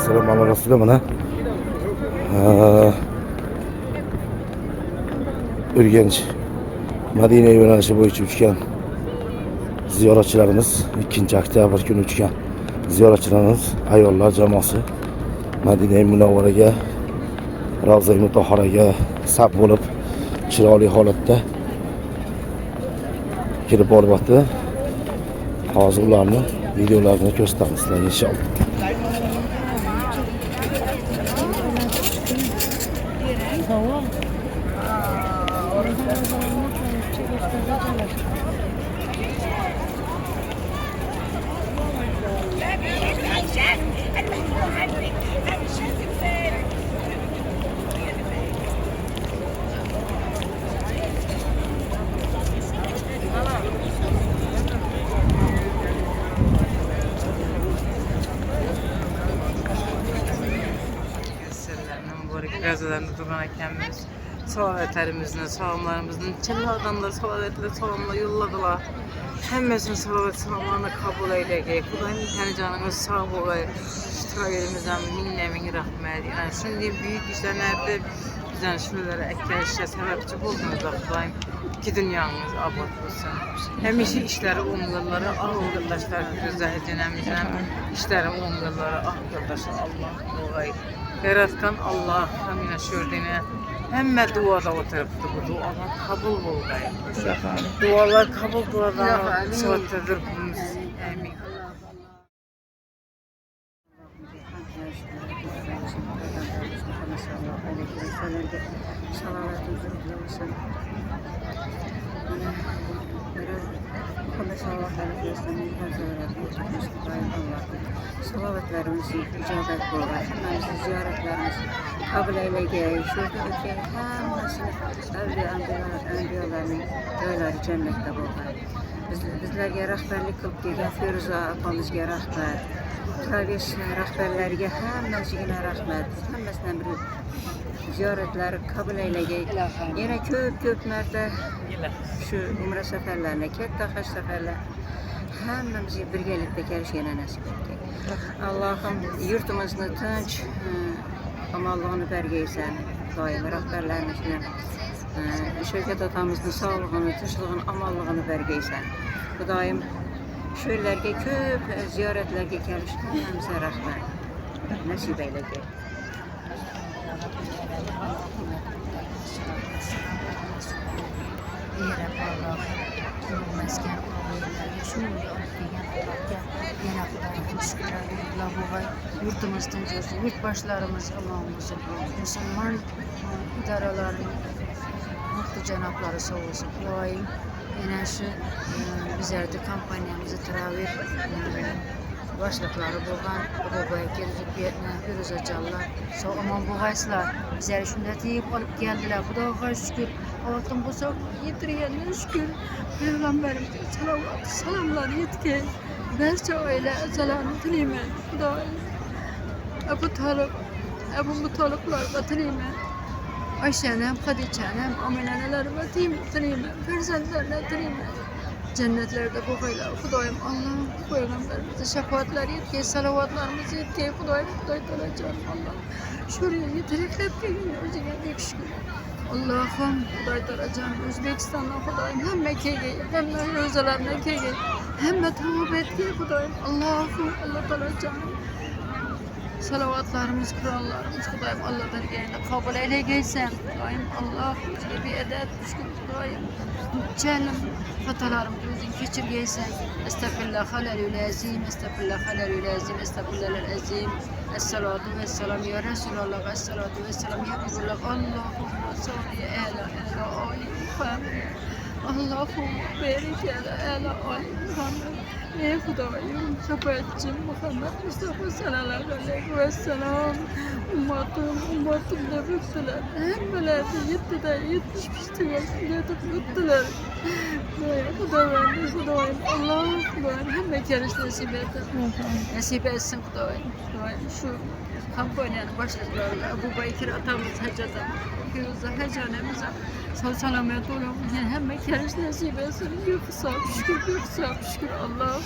Assalomu alaykum mana Urganch Madina yo'nalishi bo'yicha uchgan ziyoratchilarimiz 2 oktyabr kuni uchgan ziyoratchilarimiz ayollar jamoasi Madina Munavvaraga Ravza-i Mutahharaga saf bo'lib chiroyli holatda kirib boryapti. Hozir ularni videolarini ko'rsatamiz sizlarga inshaalloh. Gazelerinde duran ekemiz, salavetlerimizle, salamlarımızın çıllardan da salavetle salamla yolladılar. Hemmesinin salavet salamlarını kabul eyleyek. Kudayım tane canımız sağ olayı. İştiraklerimizden min rahmet. Yani şimdi büyük işlerlerde bizden şunlara ekleşe sebepçi buldunuz da Kudayım. İki dünyamız abad olsun. Hem işleri umgılları, arkadaşlar gözler cenemizden işleri umgılları, arkadaşlar Allah olayı. Yaratkan Allah hamine şördüğüne hemme duada oturuptu bu dualar kabul oldu. Dualar kabul duadan sıfatlıdır bunun. Amin. Salavatlarımızı icabet bolar, hemmemizi ziyaretlerimizi kabul eyleyeceğiz. Şuradaki hemmesini enbiyalarınınöyleri cennette bolar. Bizlerge rəhbərlik qılıb gələn Firuzə apamızga rəhbər, Travis rəhbərlərə həmməsine rəhmət, həmməsindən bir ziyaretləri kabul eyleyeceğiz. Yine köp mərtə şu umre səfərlərinə, katta hac səfərlər həmmimizi birgelikdə gəlişənə nəsib etdi. Allah'ım yurtumuzni tinch, amallığını bərgəysən, daim rəhbərlərimizlə Şövkət atamızın sağlığını, tinçlığını, amallığını bərgəysən. Bu daim şu illərə köp ziyarətlərə gəlişdən həmsə rəhmət nəsib eyləyəcək. Mesken olaylarga shunday olib kelgan Xudoga yana Xudoga shukrlar qilib yurtimiz tinch bo'lsin, yurtboshlarimiz omon bo'lsin, musulmon idoralarining muhtu janoblari sog' bo'lsin. Xudoyim yana shu bizlarda kompaniyamizni Travir boshliqlari bo'lgan Boboyga Firuzajonlar sog' omon bo'lgaysizlar. Bizlar shunda tiyib olib keldilar. Xudoga shukr. Altın bulsak yetirgenine şükür. Peygamberimize salavat, salamlar yetken. Berçe aile ezalarını tilime. Daim. Ebu Mutalip'larla tilime. Ayşe'nem, Hadice'nem, Amine'nelerime tilime. Ferzendlerine tilime. Cennetlerde bu kayla. Kudayım Allah'ım Peygamberimize şefaatler yetken, salavatlarımızı yetken. Kudayım kalacağım Allah'ım. Şuraya yetirikler gelin. Özüne büyük şükür. Allah'ım Huday taracağım Özbekistan'dan Hudayım hem Mekke'ye hem Rozalarına Mekke'ye hem de tavbetke Hudayım Allah'ım Allah taracağım salavatlarımız Kur'anlarımız Hudayım Allah'tan gelene kabul eyleyeceksen Hudayım Allah'ım bir edet düşkün Hudayım cehennem hatalarımızı özün geçirgeysen Estağfirullah halelül azim Estağfirullah halelül azim Estağfirullah azim Esselatu vesselam ya Resulallah Esselatu vesselam ya Resulallah Allah'ım صلي على آل محمد اللهم بارك على آل محمد ey Hudayım şefaatçim Muhammed Mustafa sallallahu aleyhi ve sellem ummatımda büktüler hemmelerde yettide 70 yetip büktüler Hudayım Allah'ım Hudayım hemme keriş nasip etsin Hudayım şu kampanyanın başlıkları Ebu Bekir atamız Hacı'dan Firuze Hacı'nemize selamet olun hem keriş nasip etsin bir kısa şükür Allah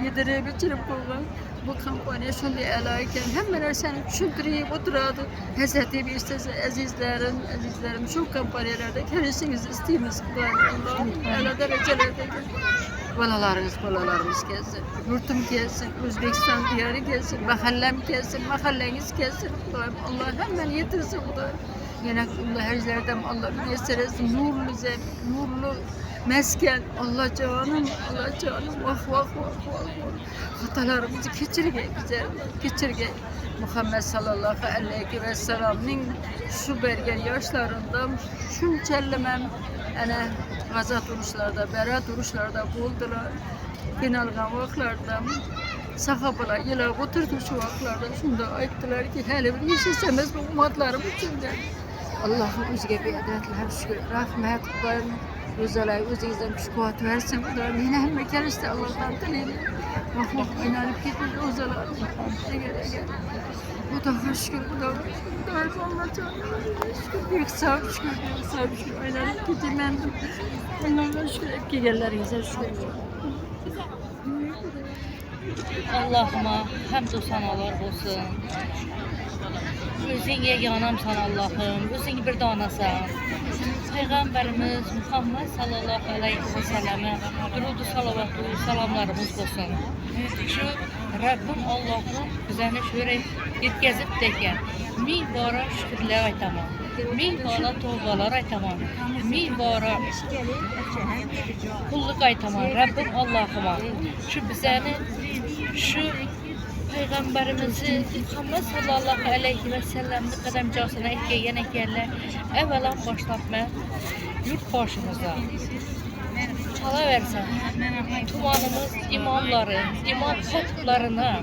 yedire bitirip koyun bu kampanya şunday elayken hemen seni düşündüreyim oturadı. Hazreti bir istese azizlerim şu kampanyalarda kendisiniz isteyiniz. Allah öyle derecelerdeki. Balalarımız gelsin, yurtum gelsin, Özbekistan diyarı gelsin, mahallem gelsin, mahalleniz gelsin. Allah hemen yetirsin bu da. Yine Allah herlerden Allah müyesser etsin, nurlu zemin, nurlu mesken. Allah canım, vah. Hatalarımızı geçirge bize, geçirge. Muhammed sallallahu aleyhi ve sellem'in şu bergen yaşlarında şunçellemem ana gaza duruşlarda, bera duruşlarda buldular. Genelgan vaklarda sahabalar yine oturdu şu vaklarda şunda ayttılar ki hele bir yaşasanız bu ummatlarım içinde. Allah'ım özge bir edetler şükür, rahmet Kudayım, özalay, özeyizden güç kuvvet versin Kudayım. Yine hem mekaniste Allah'tan dileyelim. Vah inanıp gitmiş ozalar. Eğer. Bu da şükür, bu da Allah canım. Şükür, büyük sağ şükür. Inanıp gittim ben. Allah'a şükür, hep gelirlerinize şükür. Allah'ıma hamd sanalar olsun. Özün yeganamsan Allah'ım, özün bir danasan. Peygamberimiz Muhammed sallallahu aleyhi ve selleme durudu salavatı salamlarımız olsun. Şu Rabbim Allah'ım bizəni şöyle yetkazıp deken, min bara şükürler aytamam, min bara tövbeler aytamam, min bara kulluk aytamam. Rabbim Allah'ıma şu bizəni, şu Peygamberimizi Muhammed sallallahu aleyhi ve sellem'in kademcasına etkileyen eklerler evvela başlatma yurt başımıza çala versen tumanımız imamları, imam hatiplarına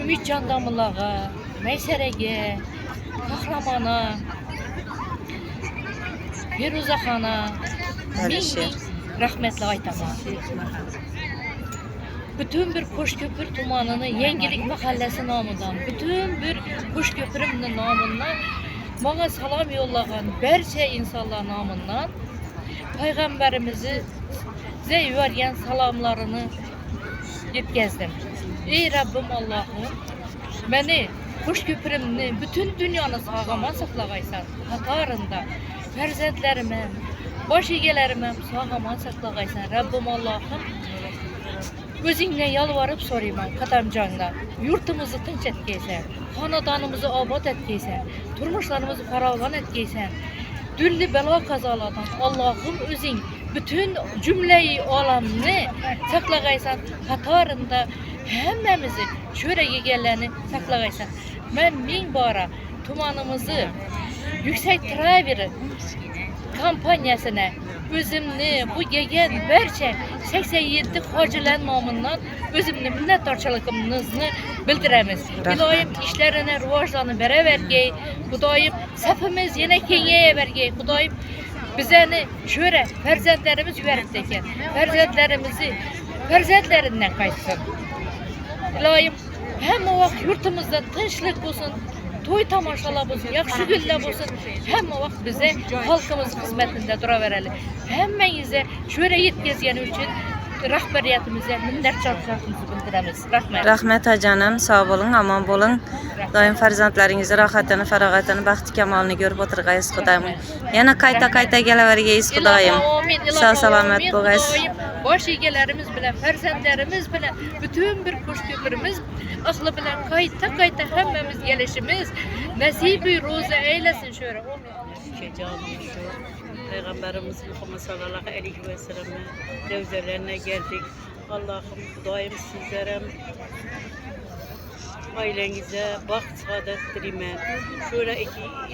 Ümit Candamılağa, Meysere'ye, Kahramana, Firuza Xana min rahmetli aytama. Bütün bir Kuşköpür tumanını Yengilik Mahallesi namından, bütün bir Kuşköpürümün namından bana salam yollayan berçe insanlar namından Peygamberimizi zeyveryen salamlarını yetkazdım. Ey Rabbim Allah'ım, beni Kuşköpürümünü bütün dünyanı sağama saklagaysan, hatarında ferzentlerime, baş egelerime sağama saklagaysan. Rabbim Allah'ım, özünle yalvarıp sorayım kadamcanla. Yurtumuzu tinç etkeysen, hanadanımızı abad etkeysen, turmuşlarımızı faravan etkeysen, düllü bela kazalardan Allah'ım özün bütün cümleyi alamını saklagaysan, hatarında hemmemizi şöyle yegenlerini saklagaysan. Ben min bara tumanımızı yüksek bir kampanyasına özümni bu gegen berçe 87 hacılar namından özümni minnettarçılığımızı bildiremiz. Kudayım işlerine rivajlarını bere vergey, Kudayım sefimiz yine kengeye vergey, Kudayım bizeni şöyle ferzentlerimiz yüverip deken, ferzentlerinden kaçsın. İlahim hem o vakit yurtumuzda tinçlik olsun, toy tamaşalar olsun, yakşı güller olsun, hem o vakit bize halkımızın hizmetinde dura verelim. Hemmenize şöyle yetkazgen için rahberiyetimize minnettarçılığımızı bildiremiz. Rahmet canım, sağ olun, aman olun. Daim farzandlaringizni rohatini, farog'atini, baxti kamolini görüp o'tirg'aysiz Xudoyim. Yana qayta gelavergaysiz Xudoyim. Sağ salomat bo'lg'aysiz. Baş egelerimiz bilen, ferzentlerimiz bilen, bütün bir Kuşköpürümüz aklı bilen kayta hemmemiz gelişimiz nasibi roza eylesin şöyle. Peygamberimiz Muhammed sallallahu aleyhi ve sellem'e revzelerine geldik. Allah'ım Kudayım sizlere, ailenize baht saadet dilerim. Şöyle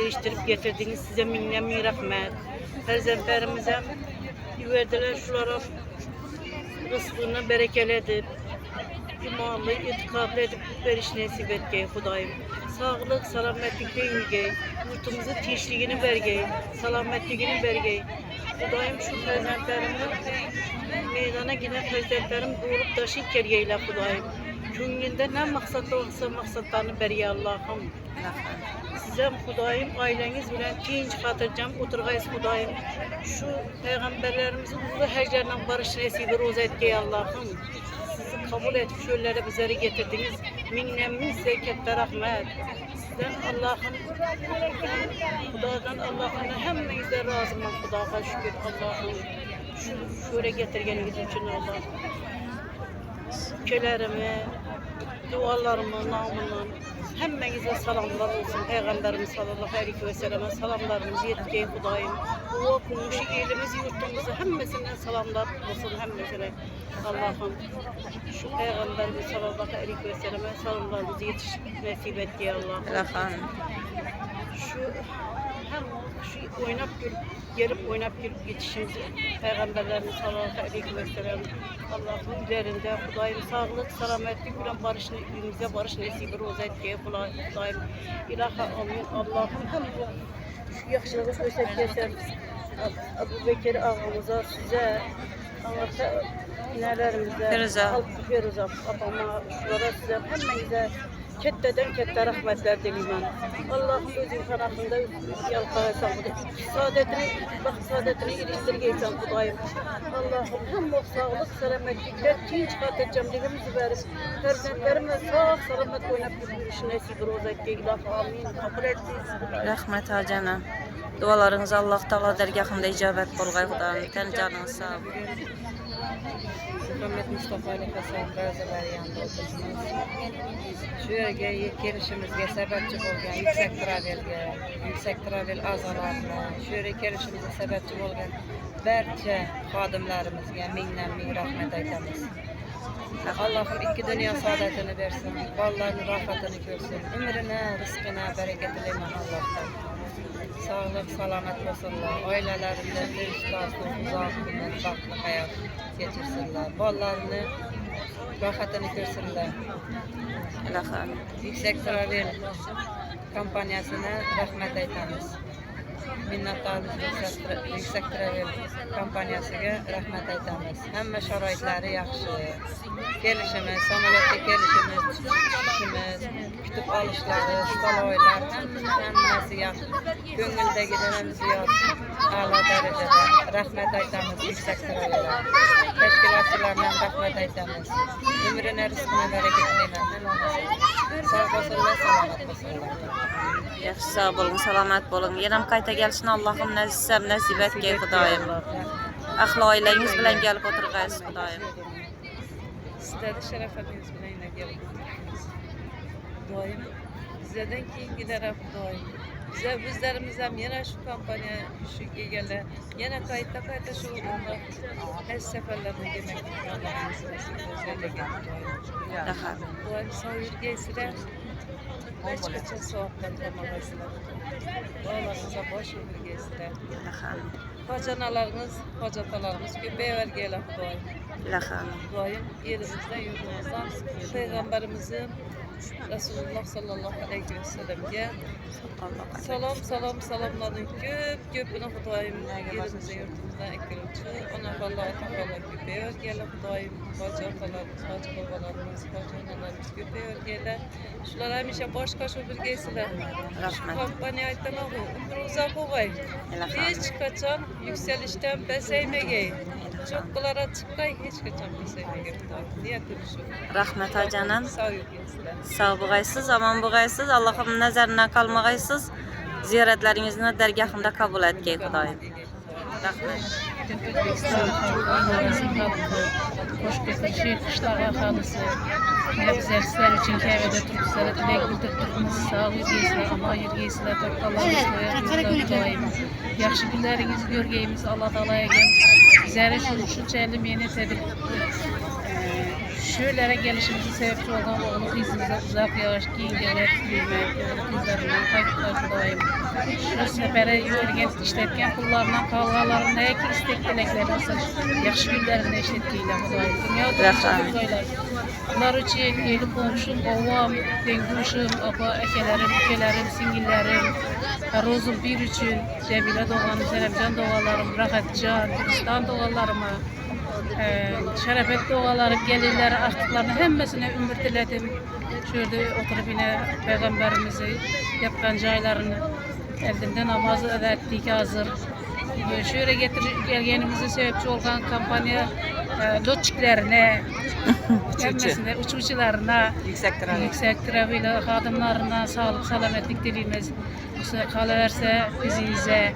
eriştirip getirdiniz, size minnet rahmet. Ferzentlerimize verdiler, şulara rızkını berekeledip, imanlı, itikadlı edip veriş nasip etgey Kudayım. Sağlık, selametlikle yürgey, yurtumuzu tinçliğini vergey, selametliğini vergey. Kudayım şu ferzentlerimi, meydana giden ferzentlerim doğurup taşı kergeyle Kudayım. Könlünde ne maksatlı olsa maksatlarını berge Allah'ım. Size Kudayım, aileniz bilen tinç hatırcam, oturgayız Kudayım. Şu peygamberlerimizin ulu hercerden barış nesibi roza etgey Allah'ım. kabul edip şöylere bizleri getirdiniz. Minnemmin sevkette rahmet. Sizden Allah'ın, Kudadan Allah'ın hemmenize razıyım. Kudağa şükür Allah'ın. Şöyle getirgeniz için Allah. Ülkelerimi, dualarımı, namından hemmenize selamlar olsun. Peygamberimiz sallallahu aleyhi ve selleme selamlarımızı yetkiye Kudayım. Bu okumuş elimiz yurtumuzu hemmesinden selamlar olsun hemmesine. Allah'ım şu Peygamberimiz sallallahu aleyhi ve selleme selamlarımızı nasip et diye Allah. Elhamdülillah. Şu hem şu oynap gelip oynap gelip geçişimizi Peygamberlerimiz sallallahu aleyhi ve sellem Allah'ın üzerinde Kudayım sağlık, selametlik bilen barış, ülkemize barış nesibi roza et diye Kudayım ilaha amin. Allah'ım hem bu yaxşılığı göstersen Ebu Bekir ağamıza, size, anlata inelerimize, Firuza apama, şulara size, hemmenize ketteden kette rahmetler dileyim. Allah'ım özün tarafında yalqaysan saadetini iliştirgeysen Kudayım. Allah'ım hem o sağlık, selametlikler tinç kat edeceğim dilimizi verip ferzentlerime sağ selamet oynap yürüyüş nesibi roza et diye ilaha amin. Kabul ettiyiz. Rahmet canım. Dualarınız Allah Taala dergahında icabet bolgay Hudayım. Ten canınız sağ ol. Muhammed Mustafa ile Hasan Gaziler yanında otursunuz. Şu yerge gelişimizge sebepçi olgan yüksek travel azalarına, şu yerge gelişimizge sebepçi olgan barcha xodimlarimizga ming rahmet aytamiz. Allah'ım iki dünya saadetini versin, ballarını rahatını görsün, ömrüne, rızkına bereket dileyim Allah'tan. Sağlık, selamet olsunlar, ailelerinde bir uzak günler, farklı hayat geçirsinler, ballarını rahatını görsünler. Elhamdülillah. Yüksek Travel kampanyasına rahmet aytamiz. Minnatlarımız Yüksek Travel kampanyasıga rahmet aytamiz. Hamma sharoitlari yaxshi. Kelishimiz, samolyotga kelishimiz, tushishimiz, kutib olishlari, staloylar hammasi yaxshi. Ko'ngildagidan ziyod a'lo darajada rahmet aytamiz Yüksek Travelga. Tashkilotchilarga rahmet aytamiz. Umrini, rizqini barakatlayman. Sağ olsunlar, salomat olsunlar. Yaxshi sağ bolun, selamet bolun. Yenam qayta gelişini Allah'ım nasip etgey Hudayım. Ahli oilangiz bilan gelip o'tirgaysiz Hudayım. Sizlarni sharafat-ingiz bilan yana kelib o'tiribmiz. Doim bizlardan keyingilar ham doim. Bizlerimiz ham yana shu kompaniya shu egalar yana qayta shu o'rinda hech safarlarga demak o'zgarlagan doim. Doim sog' yurgaysizlar. Hech qachon sovuqdan qolmaysizlar. Duolaringizga bosh o'rgaysizlar. Hojanalarimiz, hojatalarimiz ko'payaverganlar doim. Doim elimizden, yurtimizdan Peygamberimizin Resulullah sallallahu aleyhi ve sellem'ge salamlarını köpünü Hudayım yerimize yurtumuzdan ekiluvchi ona Alloh taolo ko'payaverganlar Hudayım hoji opalarimiz, hoji bobolarimiz, hoji onalarimiz ko'payaverganlar. Shular hamisha bosh qo'shib birgaysizlar. Kompaniya aytmoq, umri uzoq bo'lg'ay. Hech qachon yuksalishdan pasaymagay. Cho'qqilari chiqqay, hech qachon pasaymagay Hudayım. Niyatim shu. Rahmet canım. Sağ yurtingizlar. Sağ bo'lg'aysiz, omon bo'lg'aysiz. Allohim nazaridan qolmag'aysiz. Ziyoratlaringizni dergahimda qabul etgay Xudoyim. Rahmat. Hoşgörülü kışlar ahalısı, bizler için kahvede Türkistlere dilek bildirdik. Sağ yürgeysizler, ama yürgeysizler, Allah'ımızla dolayım. Yaxşı günlerinizi görgeyimiz Allah Teala'ya gel. Bizlere şu çelim yeni tedbir. Şöylere gelişimizi sebepçi olan oğlu kızımıza uzak yavaş giyingeler, büyümek, kızlarından kayıtlar dolayım. Şu sefere yürgen işletken kullarından kavgalarında ki istek dilekleri olsa yaxşı günlerinde işletkiyle dolayım. Dünyada çok bunlar için eli komşum, ovam, denguşum, apa, ekelerim, ülkelerim, singillerim, rozum bir için Cemile Doğan'ı, Seremcan Doğalarım, Rahatcan, Türkistan Doğalarıma, şerefet doğalarım, gelinleri, artıklarını hemmesine ümür diledim. Şurada oturup yine Peygamberimizi yapkan caylarını eldinden namazı ettik hazır. Şöyle gelgenimizi sebepçi olan kampanya lotçiklerine, hemmesine, uçucularına, Yüksek trafiğe, kadınlarına sağlık, selametlik dilimiz. Kalıverse bizize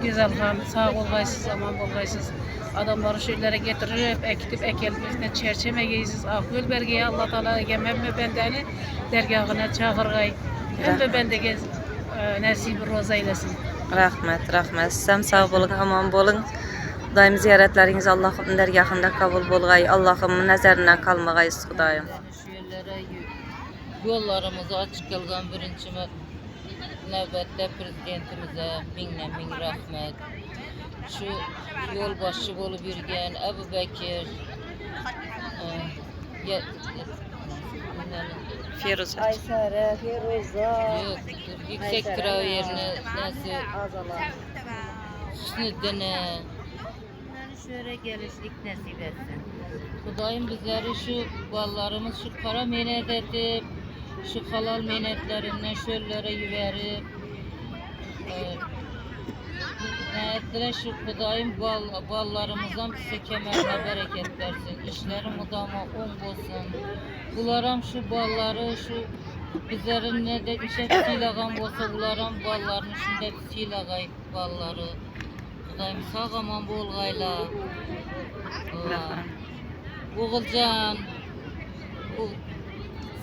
güzel ham, sağ olgaysız, aman olgaysız. Adamları şöylere getirip, ekitip, ekelmesine çerçeme giysiz. Akıl belgeye Allah Teala gememme bendeni dergahına çağırgay. Hem bendege nasip roza eylesin. Rahmet, rahmet. Sizem sağ bolun, aman bolun. Daim ziyaretleriniz Allah'ın dergahında kabul bolgay. Allah'ın nazarından kalmagayız Xudayım. Şu yerlere yollarımızı açık kılgan birinci növbette prezidentimize min rahmet. Şu yol başı bolup yürüyen Ebu Bekir, Firuz. Aysara, Firuza. yok, yüksek trafiğ yerine nasıl Hüsnüddin'e şöyle gelişlik nasip etsin. Kudayım bizleri şu ballarımız şu kara menet edip, şu halal menetlerinden şöllere yüverip, ettiler şu Kudayım ballarımızdan bize kemerine bereket versin. İşleri mudama on olsun. Bularam şu balları şu bizlerin ne de işe silağan olsa bularam ballarını şimdi silağay balları. Kudayım sağ aman bolgayla. Oğulcan,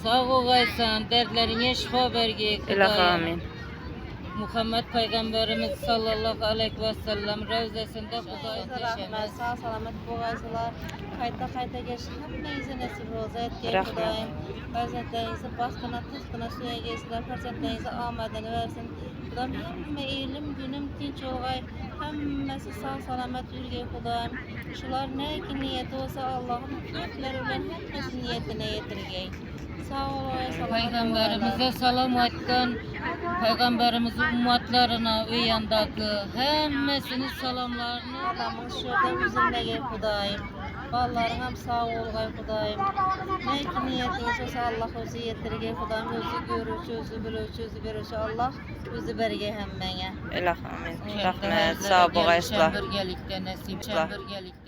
sağ olgaysan, dertlerine şifa berge. İlah amin. Muhammed Peygamberimiz sallallahu aleyhi ve sellem revzesinde Kudayım teşekkür. Sağ salamet boğazlar. Kayta geçin. Hepinize nasip roza et. Rahmet. Kudayım. Farzatlarınızı baskına tıskına suya geçsinler. Farzatlarınızı amadını versin. Kudayım hemme ilim günüm dinç olgay. Hemmesi sağ salamet yürgey Kudayım. Şular ne ki niyeti olsa Allah'ın hükümleri bilen hepimizin niyetine yetirgey. Sağ olun. Peygamberimize salam etken, Peygamberimizin ummatlarına ve yandaki hemmesinin salamlarını Adamın şurada üzümle Kudayım. Balların hem sağ olgay Kudayım. Ne ki niyetiniz olsa Allah özü yetirgey Kudayım. Özü görüşü, özü bilüşü, özü görüşü Allah özü berge hemmene. İlah amin. Rahmet, sağ bolgaysızlar. Çembergelikte nasip, çembergelikte.